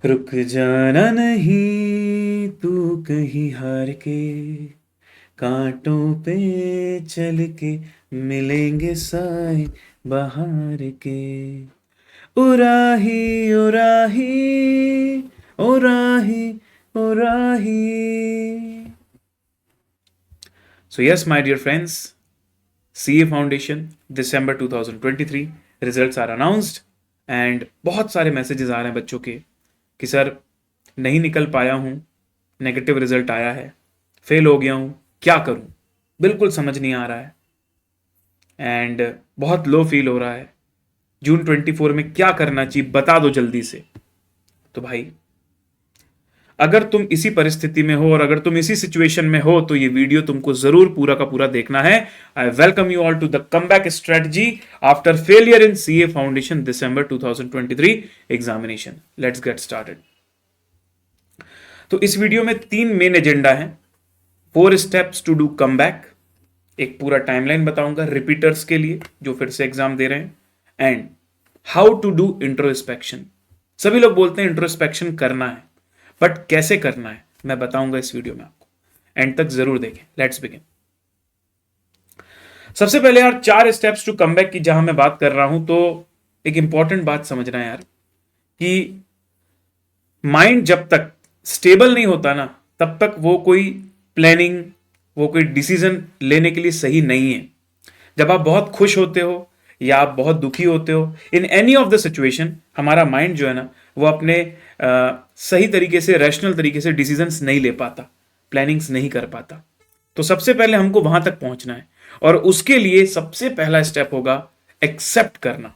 रुक जाना नहीं तू कहीं हार के, कांटों पे चल के मिलेंगे साए बहार के। उराही उराही उराही उराही। So yes, my dear friends, CA Foundation December 2023 results are announced and बहुत सारे मैसेजेस आ रहे हैं बच्चों के कि सर नहीं निकल पाया हूँ, नेगेटिव रिजल्ट आया है, फेल हो गया हूँ, क्या करूँ, बिल्कुल समझ नहीं आ रहा है एंड बहुत लो फील हो रहा है। जून 24 में क्या करना चाहिए बता दो जल्दी से। तो भाई अगर तुम इसी परिस्थिति में हो और अगर तुम इसी सिचुएशन में हो तो ये वीडियो तुमको जरूर पूरा का पूरा देखना है। I welcome you all to the comeback strategy after failure in CA foundation December 2023 examination. Let's get started. तो इस वीडियो में 3 मेन एजेंडा है। 4 स्टेप्स टू डू कमबैक, एक पूरा टाइमलाइन बताऊंगा रिपीटर्स के लिए जो फिर से एग्जाम दे रहे हैं, and how to do introspection. सभी लोग बोलते हैं इंट्रोस्पेक्शन करना है, बट कैसे करना है मैं बताऊंगा इस वीडियो में आपको। एंड तक जरूर देखें। Let's begin. सबसे पहले यार 4 स्टेप्स टू कमबैक की जहां मैं बात कर रहा हूं तो एक इंपॉर्टेंट बात समझना है यार कि माइंड जब तक स्टेबल नहीं होता ना तब तक वो कोई प्लानिंग, वो कोई डिसीजन लेने के लिए सही नहीं है। जब आप बहुत खुश होते हो या आप बहुत दुखी होते हो, in any of the situation हमारा माइंड जो है ना वो अपने सही तरीके से, रैशनल तरीके से डिसीजंस नहीं ले पाता, प्लानिंग्स नहीं कर पाता। तो सबसे पहले हमको वहां तक पहुंचना है और उसके लिए सबसे पहला स्टेप होगा एक्सेप्ट करना।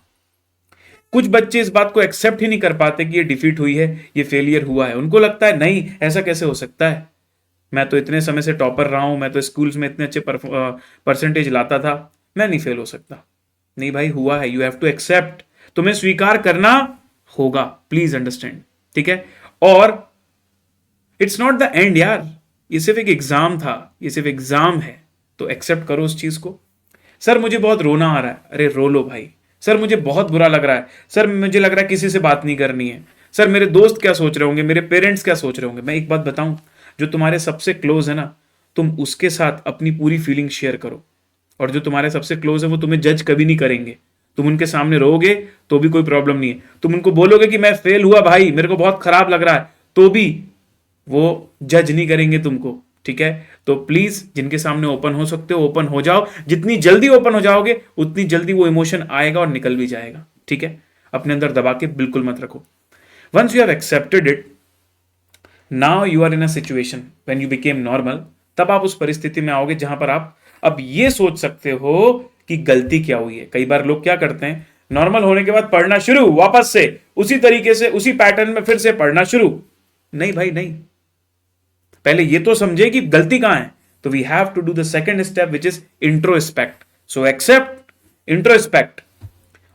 कुछ बच्चे इस बात को एक्सेप्ट ही नहीं कर पाते कि ये डिफीट हुई है, ये फेलियर हुआ है। उनको लगता है नहीं ऐसा कैसे हो सकता है, मैं तो इतने समय से टॉपर रहा हूं, मैं तो स्कूल्स में इतने अच्छे परसेंटेज लाता था, मैं नहीं फेल हो सकता। नहीं भाई, हुआ है, यू हैव टू एक्सेप्ट, तुम्हें स्वीकार करना होगा। प्लीज अंडरस्टैंड, ठीक है। और इट्स नॉट द एंड यार, ये सिर्फ एक एग्जाम था, ये सिर्फ एग्जाम है, तो एक्सेप्ट करो उस चीज को। सर मुझे बहुत रोना आ रहा है, अरे रो लो भाई। सर मुझे बहुत बुरा लग रहा है, सर मुझे लग रहा है किसी से बात नहीं करनी है। सर मेरे दोस्त क्या सोच रहे होंगे, मेरे पेरेंट्स क्या सोच रहे होंगे। मैं एक बात बताऊं, जो तुम्हारे सबसे क्लोज है ना, तुम उसके साथ अपनी पूरी फीलिंग शेयर करो। और जो तुम्हारे सबसे क्लोज है वो तुम्हें जज कभी नहीं करेंगे। तुम उनके सामने रोओगे तो भी कोई प्रॉब्लम नहीं है। तुम उनको बोलोगे कि मैं फेल हुआ भाई, मेरे को बहुत खराब लग रहा है, तो भी वो जज नहीं करेंगे तुमको, ठीक है। तो प्लीज जिनके सामने ओपन हो सकते हो ओपन हो जाओ। जितनी जल्दी ओपन हो जाओगे उतनी जल्दी वो इमोशन आएगा और निकल भी जाएगा, ठीक है। अपने अंदर दबा के बिल्कुल मत रखो। Once you have accepted it, now you are in a situation when you became normal. तब आप उस परिस्थिति में आओगे जहां पर आप अब ये सोच सकते हो कि गलती क्या हुई है। कई बार लोग क्या करते हैं, नॉर्मल होने के बाद पढ़ना शुरू, वापस से उसी तरीके से उसी पैटर्न में फिर से पढ़ना शुरू। नहीं भाई नहीं, पहले ये तो समझे कि गलती कहां है। तो we have to do the second step which is introspect. So accept, introspect.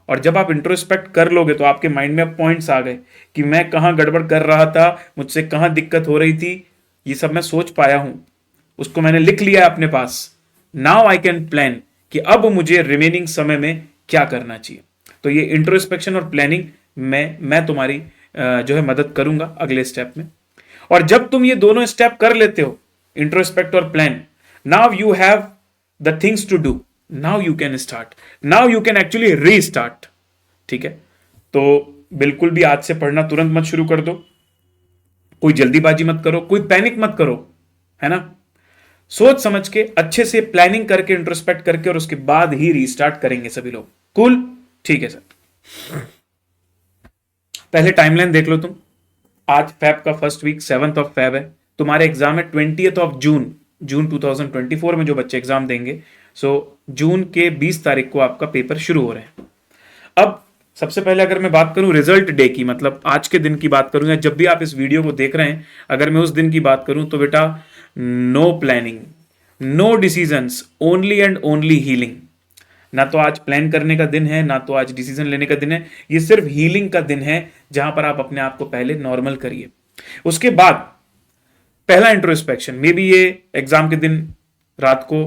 और जब आप इंट्रोस्पेक्ट कर लोगे तो आपके माइंड में पॉइंट्स आ गए कि मैं कहां गड़बड़ कर रहा था, मुझसे कहां दिक्कत हो रही थी, ये सब मैं सोच पाया हूं, उसको मैंने लिख लिया है अपने पास। नाउ आई कैन प्लान कि अब मुझे रिमेनिंग समय में क्या करना चाहिए। तो ये इंट्रोस्पेक्शन और प्लानिंग में मैं तुम्हारी जो है मदद करूंगा अगले स्टेप में। और जब तुम ये दोनों स्टेप कर लेते हो, इंट्रोस्पेक्ट और plan, now you have the things to do, now you can start, now you can actually restart, ठीक है। तो बिल्कुल भी आज से पढ़ना तुरंत मत शुरू कर दो, कोई जल्दीबाजी मत करो, कोई पैनिक मत करो, है ना। सोच समझ के अच्छे से प्लानिंग करके, इंट्रोस्पेक्ट करके, और उसके बाद ही रीस्टार्ट करेंगे सभी लोग। कूल, ठीक है सर। पहले टाइमलाइन देख लो तुम। आज फैब का first week 7th of Feb है, तुम्हारे एग्जाम है 20th ऑफ जून, जून 2024 में जो बच्चे एग्जाम देंगे। सो जून के 20 तारीख को आपका पेपर शुरू हो रहे हैं। अब सबसे पहले अगर मैं बात करूं रिजल्ट डे की, मतलब आज के दिन की बात करूं, या जब भी आप इस वीडियो को देख रहे हैं, अगर मैं उस दिन की बात करूं तो बेटा no planning, no decisions, only and only healing. ना तो आज प्लान करने का दिन है, ना तो आज डिसीजन लेने का दिन है, ये सिर्फ हीलिंग का दिन है जहां पर आप अपने आप को पहले नॉर्मल करिए। उसके बाद पहला इंट्रोस्पेक्शन, मे बी ये एग्जाम के दिन रात को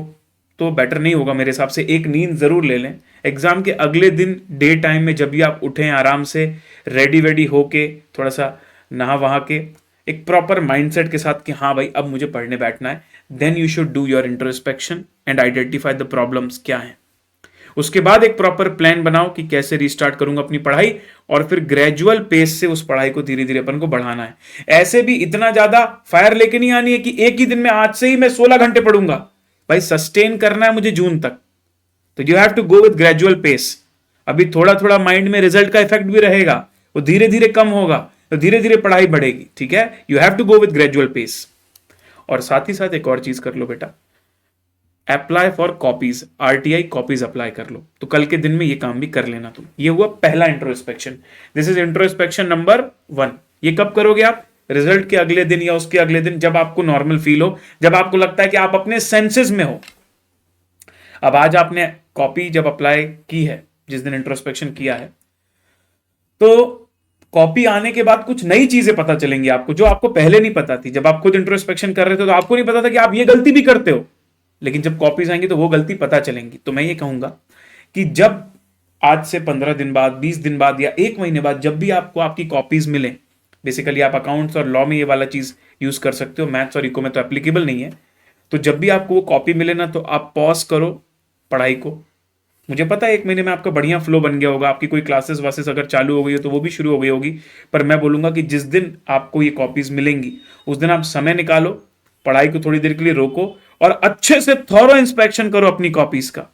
तो बेटर नहीं होगा मेरे हिसाब से, एक नींद जरूर ले लें। एग्जाम के अगले दिन डे टाइम में जब भी आप उठें आराम से, रेडी वेडी होके, थोड़ा सा नहा वहां के एक प्रॉपर माइंडसेट के साथ कि हाँ भाई अब मुझे पढ़ने बैठना है, then you should do your introspection and identify the problems क्या हैं। उसके बाद एक प्रॉपर प्लान बनाओ कि कैसे रीस्टार्ट करूंगा अपनी पढ़ाई, और फिर ग्रेजुअल पेस से उस पढ़ाई को धीरे धीरे अपन को बढ़ाना है। ऐसे भी इतना ज्यादा फायर लेके नहीं आनी है कि एक ही दिन में आज से ही मैं 16 घंटे पढ़ूंगा। भाई सस्टेन करना है मुझे जून तक, तो you have to go with gradual pace. अभी थोड़ा थोड़ा माइंड में रिजल्ट का इफेक्ट भी रहेगा, वो धीरे धीरे कम होगा, तो धीरे धीरे पढ़ाई बढ़ेगी। ठीक है, you have to go with gradual pace. और साथ ही साथ एक और चीज कर लो बेटा, apply for copies, RTI copies apply कर लो, तो कल के दिन में ये काम भी कर लेना तुम। ये हुआ पहला introspection, this is introspection number 1। ये कब करोगे आप? रिजल्ट के अगले दिन या उसके अगले दिन, जब आपको नॉर्मल फील हो, जब आपको लगता है कि आप अपने सेंसेस में हो। अब आज आपने कॉपी जब अप्लाई की है, जिस दिन इंट्रोस्पेक्शन किया है, तो कॉपी आने के बाद कुछ नई चीजें पता चलेंगी आपको जो आपको पहले नहीं पता थी। जब आप खुद इंट्रोस्पेक्शन कर रहे थे तो आपको नहीं पता था कि आप ये गलती भी करते हो, लेकिन जब कॉपीज आएंगी तो वो गलती पता चलेंगी। तो मैं ये कहूंगा कि जब आज से 15 दिन बाद, 20 दिन बाद या 1 महीने बाद जब भी आपको आपकी कॉपीज मिले, बेसिकली आप अकाउंट्स और लॉ में ये वाला चीज यूज कर सकते हो, मैथ्स और इको में तो एप्लीकेबल नहीं है। तो जब भी आपको वो कॉपी मिले ना, तो आप पॉज करो पढ़ाई को। मुझे पता है 1 महीने में आपका बढ़िया फ्लो बन गया होगा, आपकी कोई क्लासेस वासेस अगर चालू हो गई हो तो वो भी शुरू हो गई होगी, पर मैं बोलूंगा कि जिस दिन आपको ये कॉपीज मिलेंगी उस दिन आप समय निकालो, पढ़ाई को थोड़ी देर के लिए रोको और अच्छे से थॉरो इंस्पेक्शन करो अपनी कॉपीज का।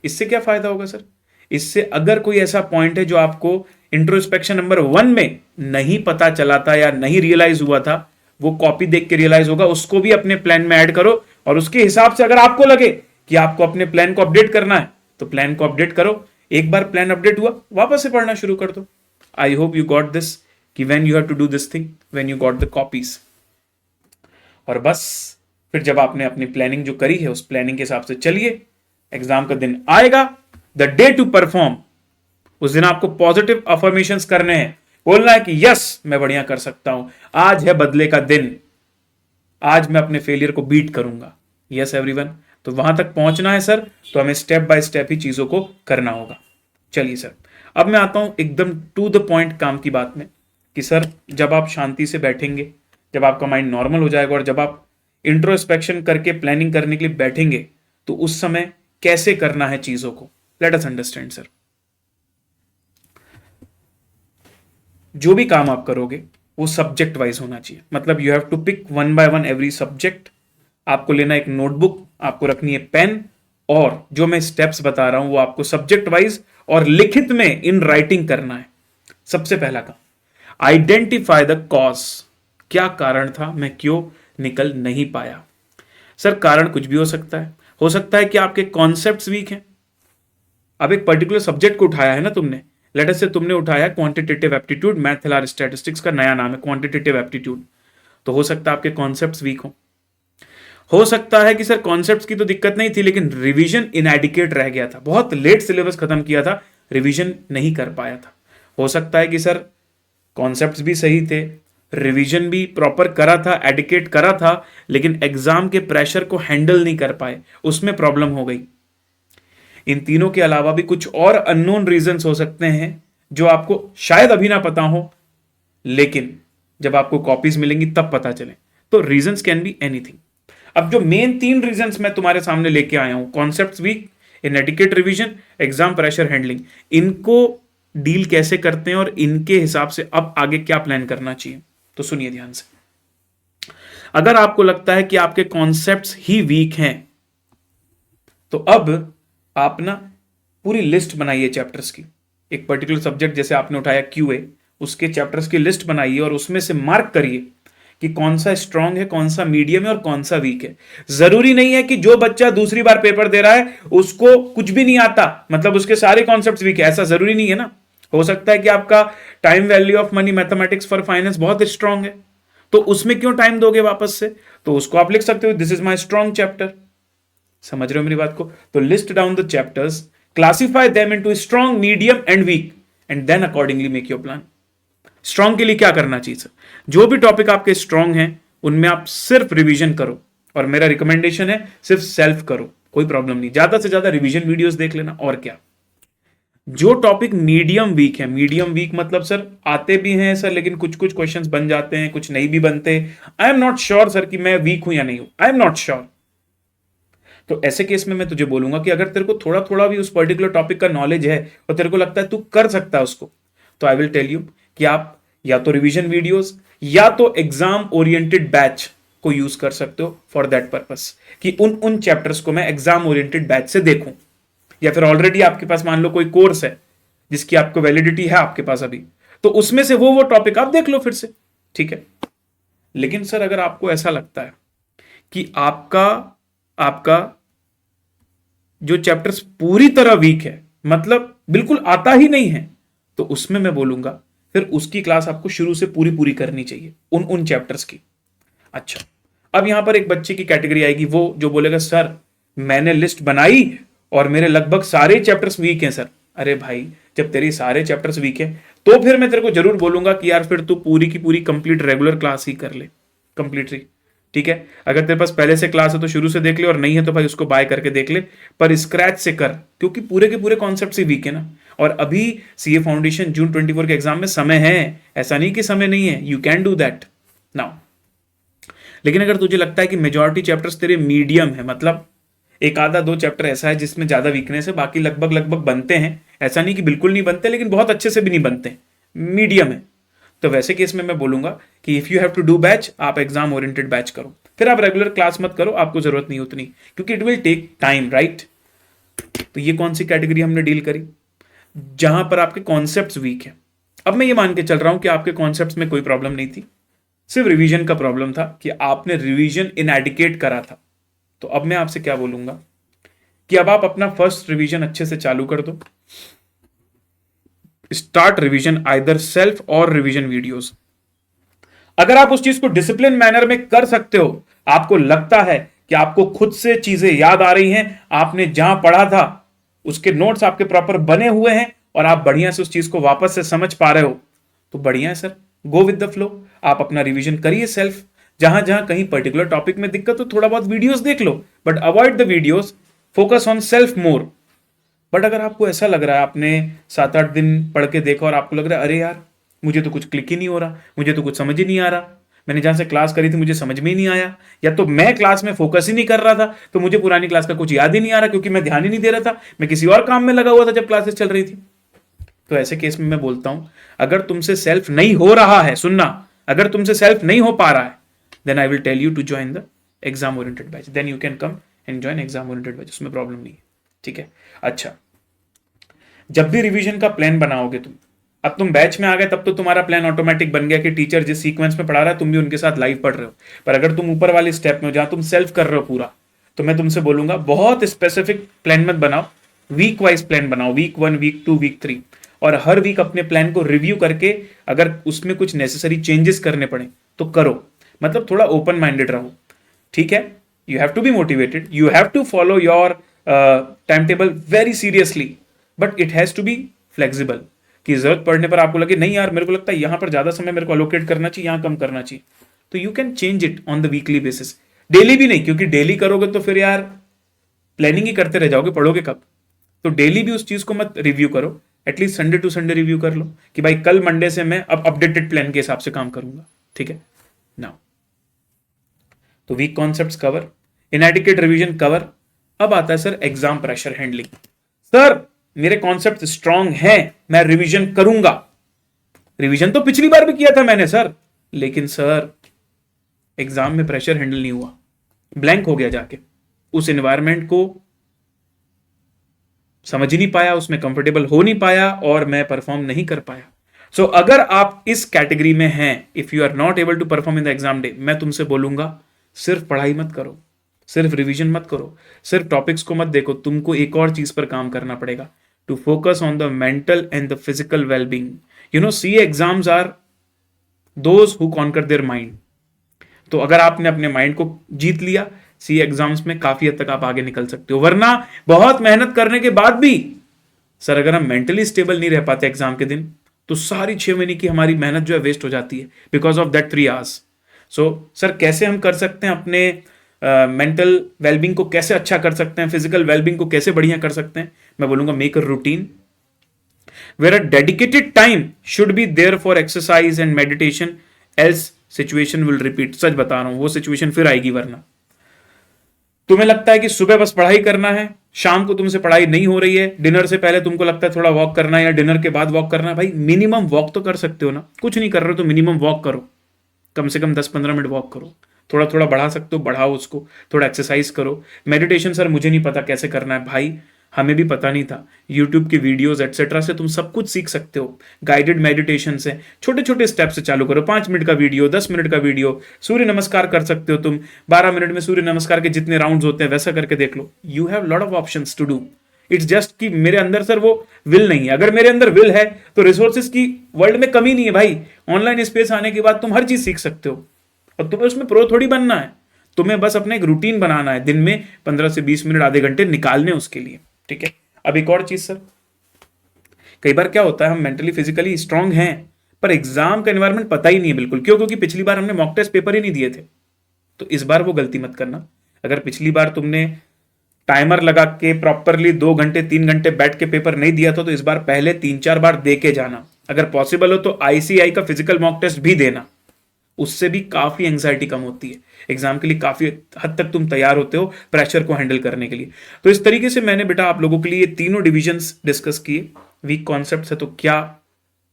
इससे क्या फायदा होगा सर? इससे अगर कोई ऐसा पॉइंट है जो आपको इंट्रोस्पेक्शन नंबर 1 में नहीं पता चला था या नहीं रियलाइज हुआ था, वो कॉपी देख के रियलाइज होगा, उसको भी अपने प्लान में ऐड करो। और उसके हिसाब से अगर आपको लगे कि आपको अपने प्लान को अपडेट करना है तो प्लान को अपडेट करो। एक बार प्लान अपडेट हुआ, वापस से पढ़ना शुरू कर दो। I hope you got this, कि when you have to do this thing, when you got the copies. और बस फिर जब आपने अपनी प्लानिंग जो करी है उस प्लानिंग के हिसाब से चलिए, एग्जाम का दिन आएगा, द डे टू परफॉर्म, उस दिन आपको पॉजिटिव अफर्मेशंस करने हैं, बोलना है कि यस मैं बढ़िया कर सकता हूं, आज है बदले का दिन, आज मैं अपने फेलियर को बीट करूंगा। यस एवरीवन, तो वहां तक पहुंचना है सर, तो हमें स्टेप बाय स्टेप ही चीजों को करना होगा। चलिए सर, अब मैं आता हूं एकदम टू द पॉइंट काम की बात में, कि सर जब आप शांति से बैठेंगे, जब आपका माइंड नॉर्मल हो जाएगा और जब आप इंट्रोस्पेक्शन करके प्लानिंग करने के लिए बैठेंगे, तो उस समय कैसे करना है चीजों को, लेट अस अंडरस्टैंड सर। जो भी काम आप करोगे वो सब्जेक्ट वाइज होना चाहिए, मतलब you have to pick 1 by 1 every subject. आपको लेना एक नोटबुक, आपको रखनी है पेन, और जो मैं स्टेप्स बता रहा हूं वो आपको सब्जेक्ट वाइज और लिखित में इन राइटिंग करना है। सबसे पहला काम, आइडेंटिफाई द कॉज, क्या कारण था, मैं क्यों निकल नहीं पाया। सर कारण कुछ भी हो सकता है कि आपके कॉन्सेप्ट्स वीक हैं। अब एक पर्टिकुलर सब्जेक्ट को उठाया है ना तुमने, लेट अस से तुमने उठाया quantitative aptitude, math LR statistics का नया नाम है क्वांटिटेटिव एप्टीट्यूड, तो हो सकता है आपके कॉन्सेप्ट्स वीक हो सकता है कि सर कॉन्सेप्ट्स की तो दिक्कत नहीं थी, लेकिन रिवीजन इनएडिकेट रह गया था, बहुत लेट सिलेबस खत्म किया था, रिवीजन नहीं कर पाया था। हो सकता है कि सर कॉन्सेप्ट्स भी सही थे, रिवीजन भी प्रॉपर करा था, एडिकेट करा था, लेकिन एग्जाम के प्रेशर को हैंडल नहीं कर पाए, उसमें प्रॉब्लम हो गई। इन तीनों के अलावा भी कुछ और अननोन रीजंस हो सकते हैं जो आपको शायद अभी ना पता हो, लेकिन जब आपको कॉपीज मिलेंगी तब पता चले। तो रीजंस कैन बी एनीथिंग। अब जो मेन 3 रीजंस मैं तुम्हारे सामने लेके आया हूं, concepts weak, inadequate revision, exam pressure handling, इनको डील कैसे करते हैं और इनके हिसाब से अब आगे क्या प्लान करना चाहिए, तो सुनिए ध्यान से। अगर आपको लगता है कि आपके कॉन्सेप्ट्स ही वीक हैं, तो अब आप ना पूरी लिस्ट बनाइए चैप्टर्स की। एक पर्टिकुलर सब्जेक्ट जैसे आपने उठाया क्यूए, उसके चैप्टर्स की लिस्ट बनाइए और उसमें से मार्क करिए कि कौन सा स्ट्रांग है, कौन सा मीडियम है और कौन सा वीक है। जरूरी नहीं है कि जो बच्चा दूसरी बार पेपर दे रहा है उसको कुछ भी नहीं आता, मतलब उसके सारे कॉन्सेप्ट्स वीक है, ऐसा जरूरी नहीं है ना। हो सकता है कि आपका time value of money mathematics for finance बहुत स्ट्रांग है, तो उसमें क्यों टाइम दोगे वापस से, तो उसको आप लिख सकते हो this is my strong chapter. समझ रहे हो मेरी बात को? तो list down the chapters, classify them into strong, medium and weak, and then accordingly make your plan. Strong के लिए क्या करना चाहिए सर? जो भी टॉपिक आपके स्ट्रांग हैं उनमें आप सिर्फ रिवीजन करो, और मेरा रिकमेंडेशन है सिर्फ सेल्फ करो, कोई प्रॉब्लम नहीं, ज्यादा से ज्यादा रिवीजन वीडियोस देख लेना, और क्या। जो टॉपिक मीडियम वीक है, मीडियम वीक मतलब सर आते भी हैं सर, लेकिन कुछ कुछ क्वेश्चंस बन जाते हैं, कुछ नहीं भी बनते। I am not sure sir कि मैं वीक हूं या नहीं हूं, आई एम नॉट श्योर। तो ऐसे केस में मैं तुझे बोलूंगा कि अगर तेरे को थोड़ा थोड़ा भी उस पर्टिकुलर टॉपिक का नॉलेज है और तेरे को लगता है तू कर सकता है उसको, तो आई विल टेल यू कि आप या तो रिवीजन वीडियोस या तो एग्जाम ओरिएंटेड बैच को यूज कर सकते हो फॉर दैट पर्पस, कि उन उन चैप्टर्स को मैं एग्जाम ओरिएंटेड बैच से देखूं। या फिर ऑलरेडी आपके पास मान लो कोई कोर्स है जिसकी आपको वैलिडिटी है आपके पास अभी, तो उसमें से वो टॉपिक आप देख लो फिर से, ठीक है। लेकिन सर अगर आपको ऐसा लगता है कि आपका आपका जो चैप्टर्स पूरी तरह वीक है, मतलब बिल्कुल आता ही नहीं है, तो उसमें मैं बोलूंगा फिर उसकी क्लास आपको शुरू से पूरी पूरी करनी चाहिए उन उन चैप्टर्स की। अच्छा, अब यहां पर एक बच्चे की कैटेगरी आएगी, वो जो बोलेगा सर मैंने लिस्ट बनाई और मेरे लगभग सारे चैप्टर्स वीक हैं सर। अरे भाई, जब तेरी सारे चैप्टर्स वीक है तो फिर मैं तेरे को जरूर बोलूंगा कि यार फिर तू पूरी की पूरी कंप्लीट रेगुलर क्लास ही कर ले, कंप्लीटली, ठीक है। अगर तेरे पास पहले से क्लास है तो शुरू से देख ले, और नहीं है तो भाई उसको बाय करके देख ले, पर स्क्रैच से कर, क्योंकि पूरे के पूरे कॉन्सेप्ट ही वीक है ना। और अभी सीए फाउंडेशन जून 24 के एग्जाम में समय है, ऐसा नहीं कि समय नहीं है, you can do that now. लेकिन अगर तुझे लगता है कि मेजॉरिटी चैप्टर्स तेरे मीडियम है, मतलब एक आधा दो चैप्टर ऐसा है जिसमें ज्यादा वीकनेस है, बाकी लगभग लगभग बनते हैं, ऐसा नहीं कि बिल्कुल नहीं बनते लेकिन बहुत अच्छे से भी नहीं बनते, मीडियम है, तो वैसे केस में मैं बोलूंगा कि if you have to do batch, आप एग्जाम ओरिएंटेड बैच करो, फिर आप रेगुलर क्लास मत करो, आपको जरूरत नहीं उतनी, क्योंकि it will take time, right. तो ये कौन सी कैटेगरी हमने डील करी, जहां पर आपके कॉन्सेप्ट्स वीक है। अब मैं ये मान के चल रहा हूं कि आपके कॉन्सेप्ट्स में कोई प्रॉब्लम नहीं थी, सिर्फ रिवीजन का प्रॉब्लम था कि आपने रिवीजन इनएडिकेट करा था। तो अब मैं आपसे क्या बोलूंगा कि अब आप अपना फर्स्ट रिवीजन अच्छे से चालू कर दो, स्टार्ट रिवीजन आइदर सेल्फ और रिवीजन वीडियोस। अगर आप उस चीज को डिसिप्लिन मैनर में कर सकते हो, आपको लगता है कि आपको खुद से चीजें याद आ रही हैं, आपने जहां पढ़ा था उसके नोट्स आपके प्रॉपर बने हुए हैं और आप बढ़िया से उस चीज को वापस से समझ पा रहे हो, तो बढ़िया है sir, go with the flow. आप अपना रिवीजन करिए सेल्फ, जहां जहां कहीं पर्टिकुलर टॉपिक में दिक्कत हो थोड़ा बहुत वीडियोस देख लो, but avoid the videos, focus on self more. But अगर आपको ऐसा लग रहा है, आपने 7-8 दिन पढ़ के देखा और आपको लग रहा है अरे यार मुझे तो कुछ क्लिक ही नहीं हो रहा, मुझे तो कुछ समझ ही नहीं आ रहा, मैंने जहां से क्लास करी थी मुझे समझ में ही नहीं आया, या तो मैं क्लास में फोकस ही नहीं कर रहा था तो मुझे पुरानी क्लास का कुछ याद ही नहीं आ रहा क्योंकि मैं ध्यान ही नहीं दे रहा था, मैं किसी और काम में लगा हुआ था जब क्लासेस चल रही थी। तो ऐसे केस में मैं बोलता हूं, अगर तुमसे सेल्फ नहीं हो रहा है, सुनना, अगर तुमसे सेल्फ नहीं हो पा रहा है, then I will tell you to join the exam oriented batch, then you can come and join exam oriented batch, उसमें प्रॉब्लम नहीं है, ठीक है। अच्छा, जब भी रिवीजन का प्लान बनाओगे तुम, अब तुम बैच में आ गए तब तो तुम्हारा प्लान ऑटोमेटिक बन गया कि टीचर जिस सीक्वेंस में पढ़ा रहा है तुम भी उनके साथ लाइव पढ़ रहे हो, पर अगर तुम ऊपर वाले स्टेप में हो जहां तुम सेल्फ कर रहे हो पूरा, तो मैं तुमसे बोलूंगा बहुत स्पेसिफिक प्लान मत बनाओ, वीक वाइज प्लान बनाओ, वीक 1, वीक 2, वीक 3, और हर वीक अपने प्लान को रिव्यू करके अगर उसमें कुछ नेसेसरी चेंजेस करने पड़े तो करो, मतलब थोड़ा ओपन माइंडेड रहो, ठीक है। You have to be motivated, you have to follow your time table very seriously, but it has to be flexible, कि जरूरत पड़ने पर आपको लगे नहीं यार मेरे को लगता है यहां पर ज्यादा समय मेरे को अलोकेट करना चाहिए, यहां कम करना चाहिए, तो you can change it on the weekly basis, daily भी नहीं, क्योंकि डेली करोगे तो फिर यार प्लानिंग ही करते रह जाओगे, पढ़ोगे कब। तो डेली भी उस चीज को मत रिव्यू करो, at least Sunday to Sunday review कर लो कि भाई कल मंडे से मैं अब अपडेटेड प्लान के हिसाब से काम करूंगा, ठीक है नाउ। तो weak concepts cover, inadequate revision cover. अब आता है sir exam pressure handling. Sir मेरे कॉन्सेप्ट स्ट्रांग हैं, मैं रिवीजन करूंगा, रिवीजन तो पिछली बार भी किया था मैंने सर, लेकिन सर एग्जाम में प्रेशर हैंडल नहीं हुआ, ब्लैंक हो गया, जाके उस एनवायरनमेंट को समझ ही नहीं पाया, उसमें कंफर्टेबल हो नहीं पाया और मैं परफॉर्म नहीं कर पाया। सो अगर आप इस कैटेगरी में हैं, if you are not able to perform in the exam day, मैं तुमसे बोलूंगा सिर्फ पढ़ाई मत करो, सिर्फ रिवीजन मत करो, सिर्फ टॉपिक्स को मत देखो, तुमको एक और चीज पर काम करना पड़ेगा, to focus on the mental and the physical wellbeing. You know see exams are those who conquer their mind. तो अगर आपने अपने माइंड को जीत लिया, सी एग्जाम्स में काफी हद तक आप आगे निकल सकते हो, वरना बहुत मेहनत करने के बाद भी सर अगर हम मेंटली स्टेबल नहीं रह पाते एग्जाम के दिन, तो सारी 6 महीने की हमारी मेहनत जो है वेस्ट हो जाती है because of that 3 hours. So sir कैसे हम कर सकते हैं अपने मेंटल वेलबींग को कैसे अच्छा कर सकते हैं, फिजिकल वेलबींग को कैसे बढ़िया कर सकते हैं, मैं बोलूंगा make a routine, where a dedicated time should be there for exercise and meditation, else situation will repeat. सच बता रहा हूं, वो सिचुएशन फिर आएगी। वरना तुम्हें लगता है कि सुबह बस पढ़ाई करना है, शाम को तुमसे पढ़ाई नहीं हो रही है, डिनर से पहले तुमको लगता है थोड़ा वॉक करना है या डिनर के बाद वॉक करना है, भाई मिनिमम वॉक तो कर सकते हो ना। कुछ नहीं कर रहे हो तो मिनिमम वॉक करो, कम से कम 10-15 मिनट वॉक करो। थोड़ा थोड़ा बढ़ा सकते हो, बढ़ाओ उसको। थोड़ा एक्सरसाइज करो। मेडिटेशन सर मुझे नहीं पता कैसे करना है, भाई हमें भी पता नहीं था। यूट्यूब की वीडियोस एटसेट्रा से तुम सब कुछ सीख सकते हो। गाइडेड मेडिटेशन से छोटे छोटे स्टेप से चालू करो। 5 मिनट का वीडियो, 10 मिनट का वीडियो। सूर्य नमस्कार कर सकते हो तुम, 12 मिनट में सूर्य नमस्कार के जितने राउंड्स होते हैं वैसा करके देख लो। You have lot of options to do. It's just कि मेरे अंदर सर वो विल नहीं है। अगर मेरे अंदर विल है तो रिसोर्सेज की वर्ल्ड में कमी नहीं है भाई। ऑनलाइन स्पेस आने के बाद तुम हर चीज सीख सकते हो और तुम्हें उसमें प्रो थोड़ी बनना है। तुम्हें बस अपना एक रूटीन बनाना है, दिन में 15 से 20 मिनट, आधे घंटे निकालने उसके लिए। ठीक है। अब एक और चीज सर, कई बार क्या होता है, हम मेंटली फिजिकली स्ट्रांग हैं पर एग्जाम का एनवायरनमेंट पता ही नहीं है बिल्कुल। क्यों? क्योंकि पिछली बार हमने मॉक टेस्ट पेपर ही नहीं दिए थे। तो इस बार वो गलती मत करना। अगर पिछली बार तुमने टाइमर लगा के प्रॉपरली 2 घंटे 3 घंटे बैठ के पेपर नहीं दिया था तो इस बार पहले 3-4 बार दे के जाना। अगर पॉसिबल हो तो आईसीआई का फिजिकल मॉक टेस्ट भी देना। उससे भी काफी एंग्जाइटी कम होती है। एग्जाम के लिए काफी हद तक तुम तैयार होते हो प्रेशर को हैंडल करने के लिए। तो इस तरीके से मैंने बेटा आप लोगों के लिए तीनों डिविजन्स डिस्कस किए। वीक कॉन्सेप्ट्स है तो क्या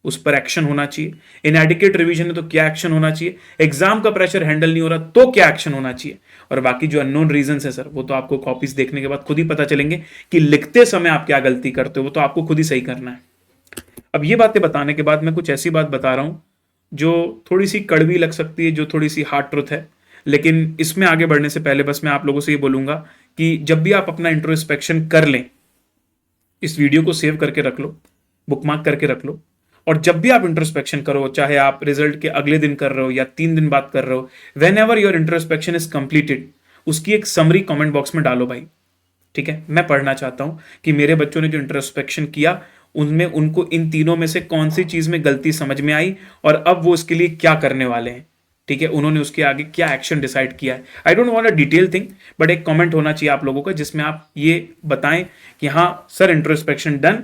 उस पर एक्शन होना चाहिए, इनएडिक्वेट रिवीजन है तो क्या एक्शन होना चाहिए, एग्जाम का प्रेशर हैंडल नहीं हो रहा तो क्या एक्शन होना चाहिए, और बाकी जो अननोन रीजंस है सर वो तो आपको कॉपीज देखने के बाद खुद ही पता चलेंगे कि लिखते समय आप क्या गलती करते हो, वो तो आपको खुद ही सही करना है। अब ये बातें बताने के बाद मैं कुछ ऐसी बात बता रहा हूं जो थोड़ी सी कड़वी लग सकती है, जो थोड़ी सी हार्ड ट्रुथ है, लेकिन इसमें आगे बढ़ने से पहले बस मैं आप लोगों से ये बोलूंगा कि जब भी आप अपना इंट्रोस्पेक्शन कर लें, इस वीडियो को सेव करके रख लो, बुकमार्क करके रख लो, और जब भी आप इंट्रोस्पेक्शन करो, चाहे आप रिजल्ट के अगले दिन कर रहे हो या 3 दिन बाद कर रहे हो, when ever your introspection is completed, उसकी एक समरी कमेंट बॉक्स में डालो भाई। ठीक है, मैं पढ़ना चाहता हूं कि मेरे बच्चों ने जो इंट्रोस्पेक्शन किया उनमें उनको इन तीनों में से कौन सी चीज में गलती समझ में आई और अब वो उसके लिए क्या करने वाले हैं। ठीक है, उन्होंने उसके आगे क्या एक्शन डिसाइड किया है। I don't want a detail thing, but एक कमेंट होना चाहिए आप लोगों का जिसमें आप ये बताएं कि हाँ सर इंट्रोस्पेक्शन डन,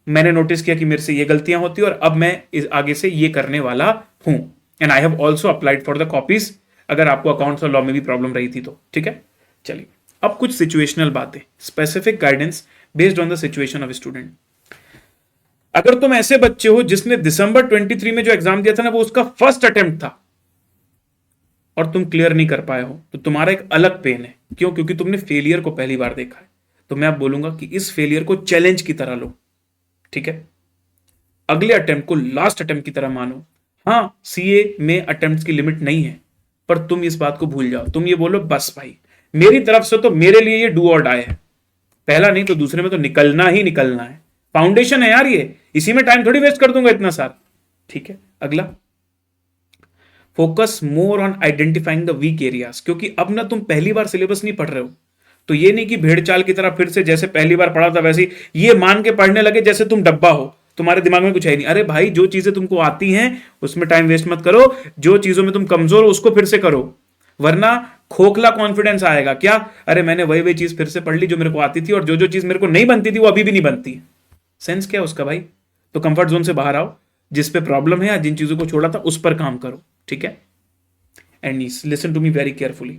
मैंने नोटिस किया कि मेरे से ये गलतियां होती है और अब मैं इस आगे से ये करने वाला हूं, and I have also applied for the copies, अगर आपको अकाउंट्स और लॉ में भी प्रॉब्लम रही थी तो। ठीक है, चलिए अब कुछ सिचुएशनल बातें, specific guidance based on the situation of student. अगर तुम ऐसे बच्चे हो जिसने दिसंबर 23 में जो एग्जाम दिया था ना वो उसका फर्स्ट अटेम्प्ट था और तुम क्लियर नहीं कर पाए हो, तो तुम्हारा एक अलग पेन है। क्यों? क्योंकि तुमने फेलियर को पहली बार देखा है। तो मैं अब बोलूंगा कि इस फेलियर को चैलेंज की तरह लो। ठीक है, अगले अटेम्प्ट को लास्ट अटेम्प्ट की तरह मानो। हाँ, सीए में अटेम्प्ट की लिमिट नहीं है, पर तुम इस बात को भूल जाओ। तुम ये बोलो बस भाई मेरी तरफ से तो मेरे लिए ये डू और डाई है, पहला नहीं तो दूसरे में तो निकलना ही निकलना है। फाउंडेशन है यार ये, इसी में टाइम थोड़ी वेस्ट कर दूंगा इतना सारा। ठीक है, अगला focus more on identifying the weak areas, क्योंकि अब ना तुम पहली बार सिलेबस नहीं पढ़ रहे हो, तो ये नहीं कि भेड़ चाल की तरह फिर से जैसे पहली बार पढ़ा था वैसे ये मान के पढ़ने लगे जैसे तुम डब्बा हो, तुम्हारे दिमाग में कुछ है नहीं। अरे भाई जो चीजें तुमको आती हैं उसमें टाइम वेस्ट मत करो, जो चीजों में तुम कमजोर हो उसको फिर से करो, वरना खोखला कॉन्फिडेंस आएगा। क्या? अरे मैंने वही वही चीज फिर से पढ़ ली जो मेरे को आती थी और जो जो चीज मेरे को नहीं बनती थी वो अभी भी नहीं बनती। सेंस क्या है उसका भाई? तो कंफर्ट जोन से बाहर आओ, जिस पे प्रॉब्लम है या जिन चीजों को छोड़ा था उस पर काम करो। ठीक है, and listen to me very carefully,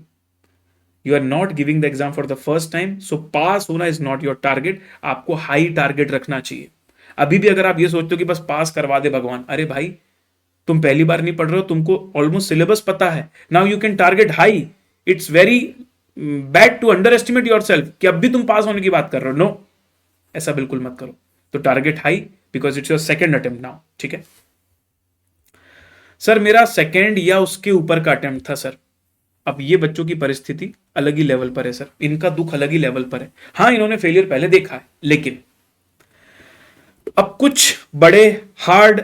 you are not giving the exam for the first time, so pass होना इज नॉट योर टारगेट। आपको हाई टारगेट रखना चाहिए। अभी भी अगर आप ये सोचते हो कि बस पास करवा दे भगवान, अरे भाई तुम पहली बार नहीं पढ़ रहे हो, तुमको ऑलमोस्ट सिलेबस पता है। Now you can target high. It's very bad to underestimate yourself कि अब भी तुम पास होने की बात कर रहे हो। नो, ऐसा बिल्कुल मत करो। तो target high because it's your second attempt now. ठीक है सर, मेरा सेकेंड या उसके ऊपर का अटेम्प्ट था सर। अब ये बच्चों की परिस्थिति अलग ही लेवल पर है सर, इनका दुख अलग ही लेवल पर है। हाँ, इन्होंने फेलियर पहले देखा है, लेकिन अब कुछ बड़े हार्ड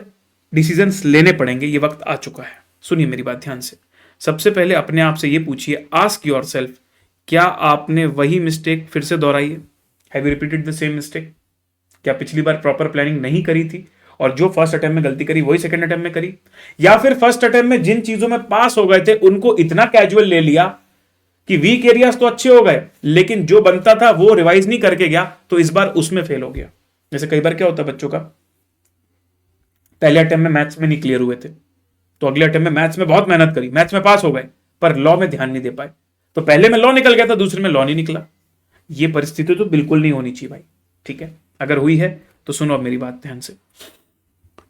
डिसीजंस लेने पड़ेंगे, ये वक्त आ चुका है। सुनिए मेरी बात ध्यान से। सबसे पहले अपने आप से ये पूछिए, आस्क योर सेल्फ, क्या आपने वही मिस्टेक फिर से दोहराई है? Have you repeated the same mistake? क्या पिछली बार प्रॉपर प्लानिंग नहीं करी थी और जो फर्स्ट अटेम्प्ट में गलती करी वही सेकंड अटेम्प्ट में करी? या फिर फर्स्ट अटेम्प्ट में जिन चीजों में पास हो गए थे उनको इतना कैजुअल ले लिया कि वीक एरियाज तो अच्छे हो गए लेकिन जो बनता था वो रिवाइज नहीं करके गया, तो इस बार उसमें फेल हो गया। जैसे कई बार क्या होता है बच्चों का, पहले अटेम्प्ट में मैथ्स में नहीं क्लियर हुए थे, तो अगले अटेम्प्ट में मैथ्स में बहुत मेहनत करी, मैथ्स में पास हो गए, पर लॉ में ध्यान नहीं दे पाए, तो पहले में लॉ निकल गया था, दूसरे में लॉ नहीं निकला। ये परिस्थिति तो बिल्कुल नहीं होनी चाहिए भाई, ठीक है। अगर हुई है तो सुनो अब मेरी बात ध्यान से।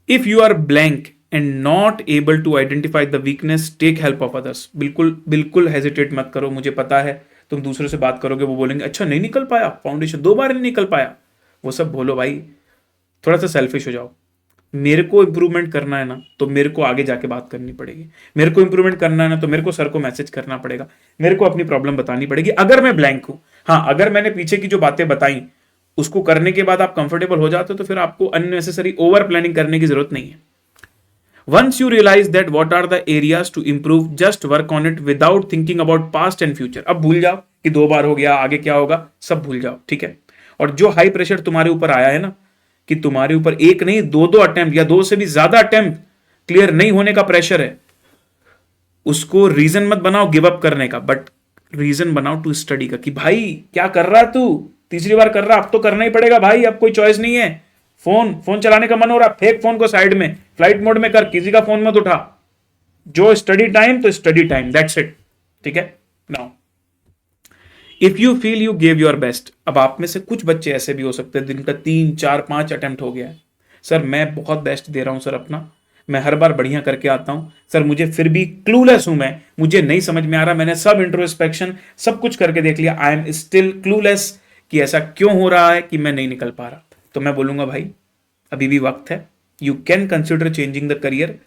If you are blank and not able to identify the weakness, take help of others. बिल्कुल बिल्कुल हेजिटेट मत करो, मुझे पता है तुम दूसरों से बात करोगे, वो बोलेंगे अच्छा नहीं निकल पाया, फाउंडेशन 2 बार नहीं निकल पाया, वो सब बोलो भाई, थोड़ा सा सेल्फिश हो जाओ। मेरे को इंप्रूवमेंट करना है ना, तो मेरे को आगे जाके बात करनी पड़ेगी। मेरे को इंप्रूवमेंट करना है ना, तो मेरे को सर को मैसेज करना पड़ेगा, मेरे को अपनी प्रॉब्लम बतानी पड़ेगी अगर मैं ब्लैंक हूं। हाँ, अगर मैंने पीछे की जो बातें बताई उसको करने के बाद आप कंफर्टेबल हो जाते हो, तो फिर आपको अननेसेसरी ओवर प्लानिंग करने की जरूरत नहीं है। Once you realise that what are the areas to improve, just work on it without thinking about past and future. अब भूल जाओ कि 2 बार हो गया, आगे क्या होगा, सब भूल जाओ, ठीक है। और जो हाई प्रेशर तुम्हारे ऊपर आया है ना, कि तुम्हारे ऊपर एक नहीं 2 अटेम्प्ट या 2 से भी ज्यादा अटेम्प्ट क्लियर नहीं होने का प्रेशर है, उसको रीजन मत बनाओ गिव अप करने का, बट रीजन बनाओ टू स्टडी का, कि भाई क्या कर रहा तू, तीसरी बार कर रहा, अब तो करना ही पड़ेगा भाई, अब कोई चॉइस नहीं है। फोन चलाने का मन हो रहा, फेंक फोन को साइड में, फ्लाइट मोड में कर, किसी का फोन मत उठा, जो स्टडी टाइम तो स्टडी टाइम, दैट्स इट, ठीक है। Now if you feel you gave your best, अब आप में से कुछ बच्चे ऐसे भी हो सकते हैं जिनका 3, 4, 5 अटेम्प्ट हो गया है, सर मैं बहुत बेस्ट दे रहा हूं सर अपना, मैं हर बार बढ़िया करके आता हूं सर, मुझे फिर भी क्लूलेस हूं मैं, मुझे नहीं समझ में आ रहा, मैंने सब इंट्रोस्पेक्शन सब कुछ करके देख लिया, आई एम स्टिल क्लूलेस कि ऐसा क्यों हो रहा है कि मैं नहीं निकल पा रहा। तो मैं बोलूंगा भाई अभी भी वक्त है, you can consider changing the career.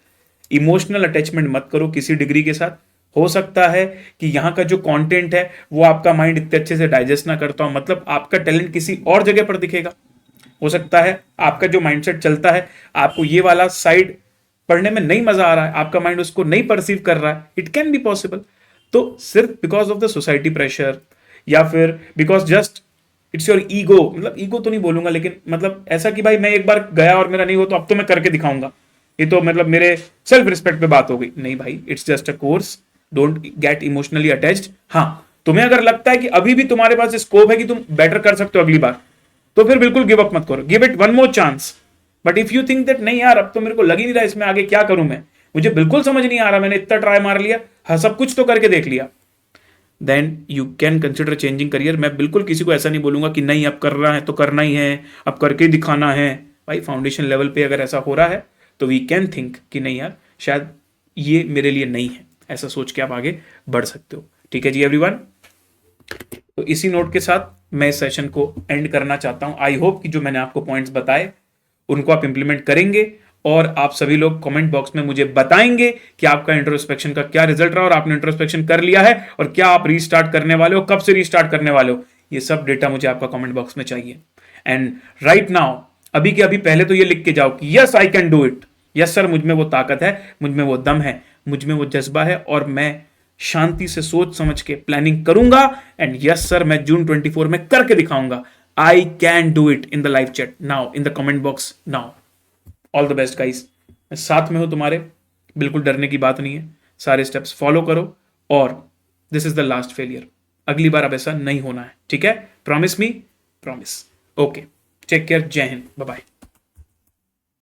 Emotional attachment मत करो किसी डिग्री के साथ। हो सकता है कि यहां का जो कंटेंट है वो आपका माइंड इतने अच्छे से डाइजेस्ट ना करता हो, मतलब आपका टैलेंट किसी और जगह पर दिखेगा। हो सकता है आपका जो माइंडसेट चलता है, आपको ये वाला साइड पढ़ने में नहीं मजा आ रहा है, आपका माइंड उसको नहीं परसीव कर रहा है, इट कैन बी पॉसिबल। तो सिर्फ because of the society pressure या फिर because just it's your ego, मतलब ईगो तो नहीं बोलूंगा, लेकिन मतलब ऐसा कि भाई मैं एक बार गया और मेरा नहीं हो तो अब तो मैं करके दिखाऊंगा, ये तो मतलब मेरे सेल्फ रिस्पेक्ट पे बात हो गई, नहीं भाई, it's just a course, don't get emotionally attached. हाँ, तुम्हें अगर लगता है कि अभी भी तुम्हारे पास स्कोप है कि तुम बेटर कर सकते हो अगली बार, तो फिर बिल्कुल गिव अप मत करो, give it one more chance. But if you think that नहीं यार अब तो मेरे को लग ही नहीं रहा इसमें आगे क्या करूं मैं, मुझे बिल्कुल समझ नहीं आ रहा, मैंने इतना ट्राई मार लिया, हाँ सब कुछ तो करके देख लिया, then you can consider changing career. मैं बिल्कुल किसी को ऐसा नहीं बोलूंगा कि नहीं अब कर रहा है तो करना ही है, अब करके ही दिखाना है। भाई फाउंडेशन लेवल पे अगर ऐसा हो रहा है तो वी कैन थिंक कि नहीं यार शायद ये मेरे लिए नहीं है, ऐसा सोच के आप आगे बढ़ सकते हो। ठीक है जी एवरीवन, तो इसी नोट के साथ मैं इस सेशन को एंड करना चाहता हूं। आई होप कि जो मैंने आपको पॉइंट्स बताए उनको आप इंप्लीमेंट करेंगे और आप सभी लोग कमेंट बॉक्स में मुझे बताएंगे कि आपका इंट्रोस्पेक्शन का क्या रिजल्ट रहा और आपने इंट्रोस्पेक्शन कर लिया है और क्या आप रीस्टार्ट करने वाले हो, कब से रीस्टार्ट करने वाले हो, ये सब डेटा मुझे आपका कमेंट बॉक्स में चाहिए। एंड राइट नाउ अभी के अभी पहले तो ये लिख के जाओ कि yes I can do it, yes sir मुझ में वो ताकत है, मुझ में वो दम है, मुझ में वो जज्बा है और मैं शांति से सोच समझ के प्लानिंग करूंगा। एंड यस सर मैं जून 24 में करके दिखाऊंगा। I can do it in the live chat now, in the comment box now. All the best guys, मैं साथ में हूं तुम्हारे, बिल्कुल डरने की बात नहीं है, सारे स्टेप्स फॉलो करो और this is the last failure, अगली बार अब ऐसा नहीं होना है, ठीक है? Promise me, promise. Okay, take care, जय हिंद, बाय बाय।